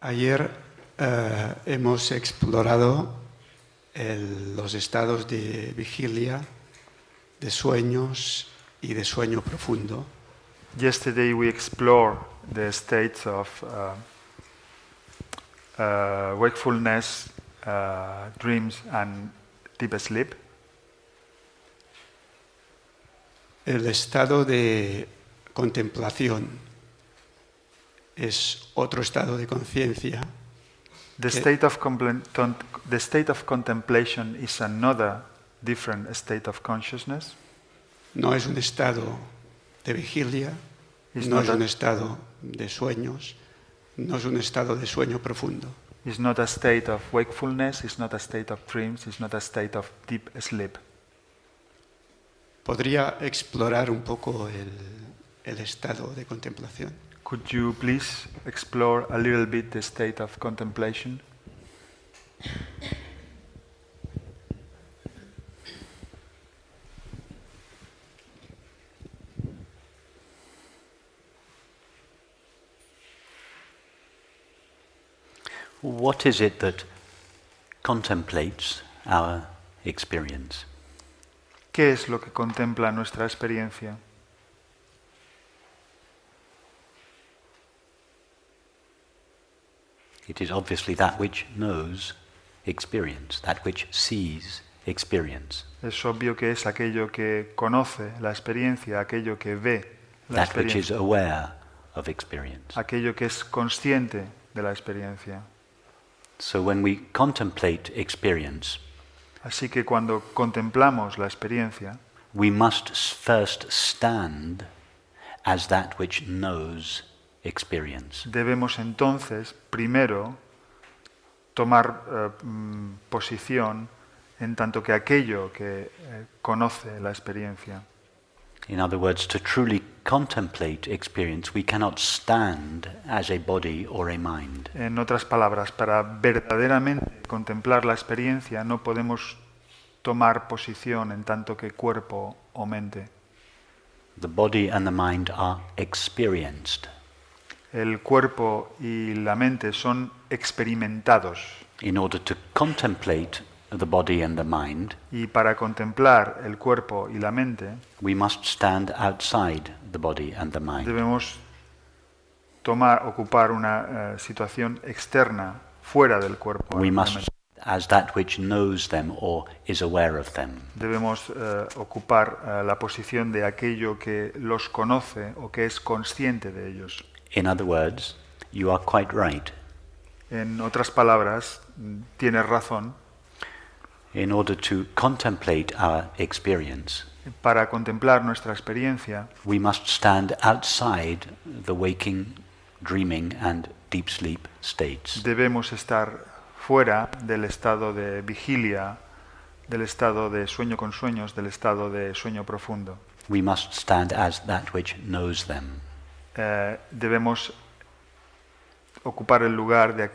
Ayer hemos explorado los estados de vigilia, de sueños y de sueño profundo. Yesterday we explored the states of wakefulness, dreams and deep sleep. El estado de contemplación es otro estado de conciencia. The state of contemplation is another different state of consciousness. No es un estado de vigilia, no es un estado de sueños, no es un estado de sueño profundo. It's not a state of wakefulness, it's not a state of dreams, it's not a state of deep sleep. ¿Podría explorar un poco el estado de contemplación? Could you please explore a little bit the state of contemplation? What is it that contemplates our experience? ¿Qué es lo que contempla nuestra experiencia? It is obviously that which knows experience, that which sees experience. Es obvio que es aquello que conoce la experiencia, aquello que ve la That which is experiencia, aware of experience. aquello que es consciente de la experiencia. So when we contemplate experience, Así que cuando contemplamos la experiencia, we must first stand as that which knows experience. debemos entonces primero tomar posición en tanto que aquello que conoce la experiencia. In other words, to truly contemplate experience, we cannot stand as a body or a mind. En otras palabras, para verdaderamente contemplar la experiencia no podemos tomar posición en tanto que cuerpo o mente. The body and the mind are experienced. El cuerpo y la mente son experimentados. In order to contemplate the body and the mind, Y para contemplar el cuerpo y la mente, we must stand outside the body and the mind. debemos ocupar una situación externa, fuera del cuerpo. We y la must mente. stand as that which knows them or is aware of them. Debemos ocupar la posición de aquello que los conoce o que es consciente de ellos. In other words, you are quite right. En otras palabras, tienes razón, In order to contemplate our experience, para contemplar nuestra experiencia we must stand outside the waking, dreaming and deep sleep states. debemos estar fuera del estado de vigilia, del estado de sueño con sueños, del estado de sueño profundo. We must stand as that which knows them. Debemos ocupar el lugar de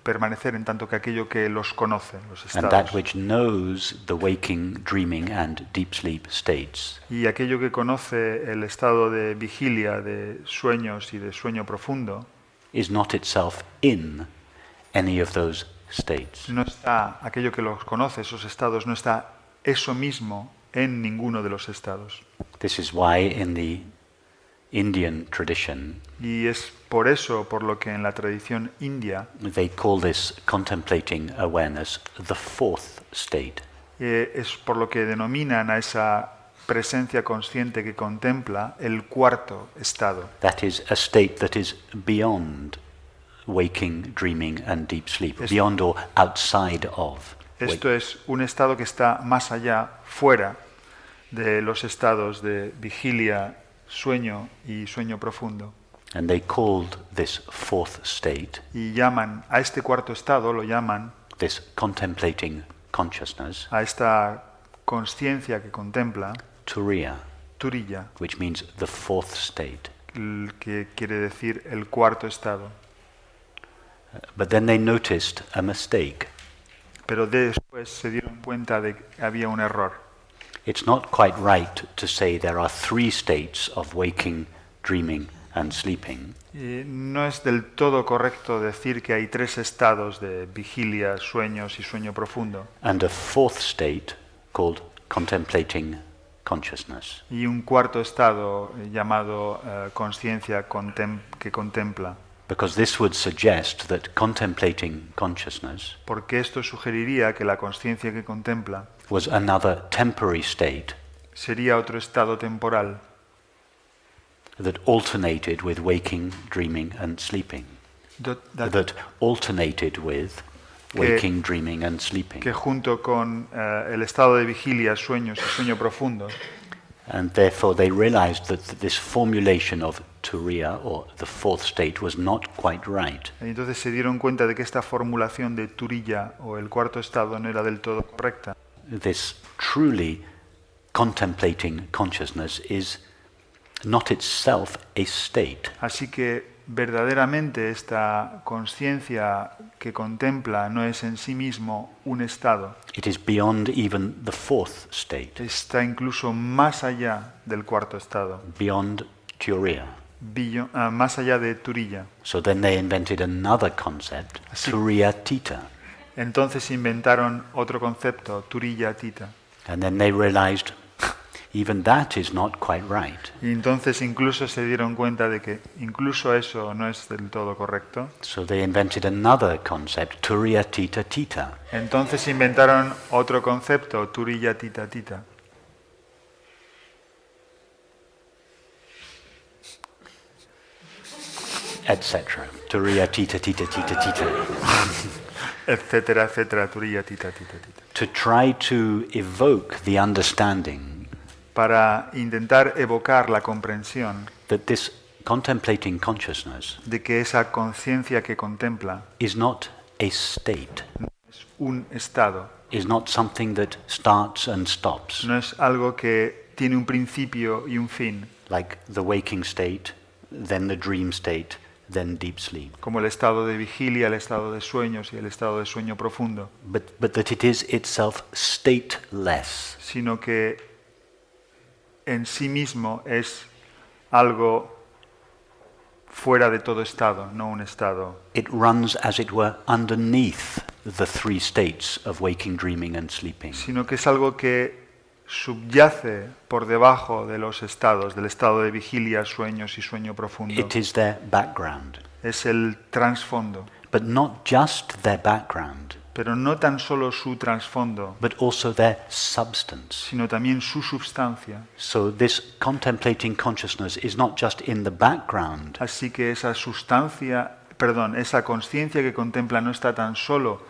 permanecer en tanto que aquello que los conoce, los And that estados. which knows the waking, dreaming and deep sleep states Y aquello que conoce el estado de vigilia, de sueños y de sueño profundo, is not itself in any of those states. no está, aquello que los conoce, esos estados, no está eso mismo en ninguno de los estados. This is why in the Indian tradition Y es por eso por lo que en la tradición india they call this contemplating awareness the fourth state. es por lo que denominan a esa presencia consciente que contempla el cuarto estado. That is a state that is beyond waking, dreaming and deep sleep, Es- beyond or outside of. Esto es un estado que está más allá, fuera de los estados de vigilia, sueño y sueño profundo. And they called this fourth state, Y llaman a este cuarto estado, lo llaman this contemplating consciousness, a esta conciencia que contempla, turiya, turiya, which means the fourth state. que quiere decir el cuarto estado. But then they noticed a mistake. Pero después se dieron cuenta de que había un error. It's not quite right to say there are three states of waking, dreaming and sleeping. Y no es del todo correcto decir que hay tres estados de vigilia, sueños y sueño profundo. And a fourth state called contemplating consciousness. Y un cuarto estado llamado consciencia que contempla. Because this would suggest that contemplating consciousness Porque esto sugeriría que la consciencia que contempla was another temporary state sería otro estado temporal that alternated with waking, dreaming and sleeping. That alternated with waking, dreaming and sleeping. que junto con el estado de vigilia, sueños y sueño profundo, And therefore they realized that this formulation of turiya, or the fourth state, was not quite right. entonces se dieron cuenta de que esta formulación de turiya o el cuarto estado no era del todo correcta. This truly contemplating consciousness is not itself a state. Así que verdaderamente esta conciencia que contempla no es en sí mismo un estado. It is beyond even the fourth state, Está incluso más allá del cuarto estado, beyond turiya. más allá de turiya. So then they invented another concept, Así- turiyatita. Entonces inventaron otro concepto, turiya tita. And then they realized even that is not quite right. Y entonces incluso se dieron cuenta de que incluso eso no es del todo correcto. So they invented another concept, turiyatita tita. Entonces inventaron otro concepto, turiya tita tita. Etc. Turiyatita tita tita tita. Etcétera, etcétera, turiya tita tita tita. To try to evoke the understanding Para intentar evocar la comprensión that this contemplating consciousness de que esa conciencia que contempla is not a state, es un estado, is not something that starts and stops, no es algo que tiene un principio y un fin, like the waking state, then the dream state, then deep sleep, como el estado de vigilia, el estado de sueños y el estado de sueño profundo, but that it is itself stateless. sino que en sí mismo es algo fuera de todo estado, no un estado. It runs, as it were, underneath the three states of waking, dreaming and sleeping. Sino que es algo que subyace por debajo de los estados, del estado de vigilia, sueños y sueño profundo. It is their background, Es el trasfondo, but not just their background, pero no tan solo su trasfondo, but also their substance. sino también su substancia. So this contemplating consciousness is not just in the background, Así que esa esa conciencia que contempla no está tan solo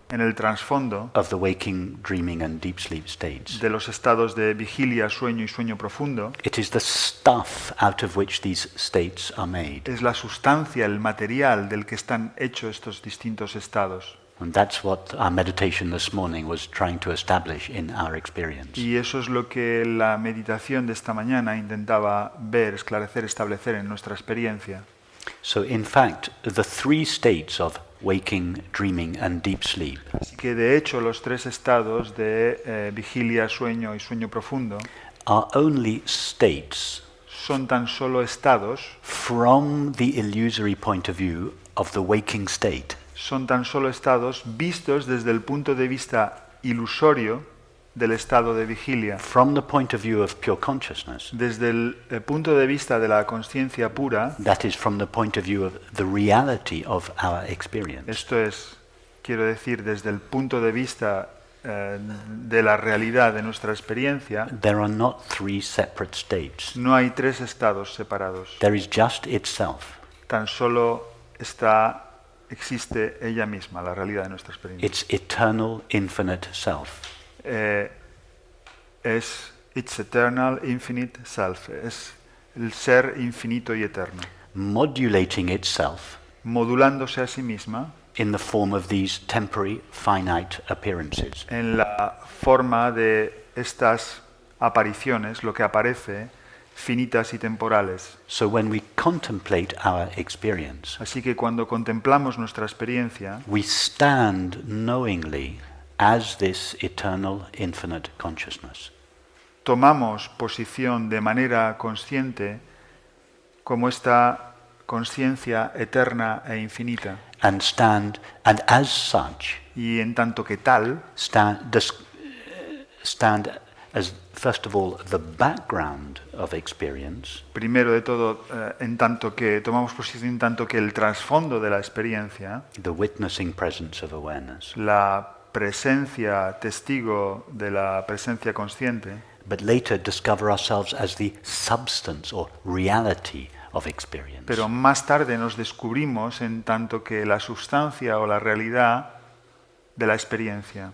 en el trasfondo of the waking, dreaming and deep sleep states. de los estados de vigilia, sueño y sueño profundo. It is the stuff out of which these states are made. Es la sustancia, el material del que están hechos estos distintos estados. And that's what our meditation this morning was trying to establish in our experience. Y eso es lo que la meditación de esta mañana intentaba ver, esclarecer, establecer en nuestra experiencia. So in fact, the three states of waking, dreaming and deep sleep Así que de hecho los tres estados de vigilia, sueño y sueño profundo are only states son tan solo estados, from the illusory point of view of the waking state. son tan solo estados vistos desde el punto de vista ilusorio del estado de vigilia, From the point of view of pure consciousness, desde el punto de vista de la conciencia pura, that is from the point of view of the reality of our experience. esto es, quiero decir, desde el punto de vista de la realidad de nuestra experiencia, There are not three separate states. no hay tres estados separados, There is just itself. tan solo existe ella misma, la realidad de nuestra experiencia. Its eternal, infinite self. Es its eternal, infinite self, es el ser infinito y eterno, Modulating itself modulándose a sí misma in the form of these temporary, finite appearances. en la forma de estas apariciones, lo que aparece, finitas y temporales. So when we contemplate our experience, Así que cuando contemplamos nuestra experiencia, we stand knowingly as this eternal, infinite consciousness. tomamos posición de manera consciente como esta conciencia eterna e infinita. And as such, Y en tanto que tal, stand as, first of all, the background of experience, primero de todo, en tanto que tomamos posición, en tanto que el trasfondo de la experiencia, the witnessing presence of awareness, la presencia, testigo de la presencia consciente, but later discover ourselves as the substance or reality of experience. pero más tarde nos descubrimos en tanto que la sustancia o la realidad de la experiencia.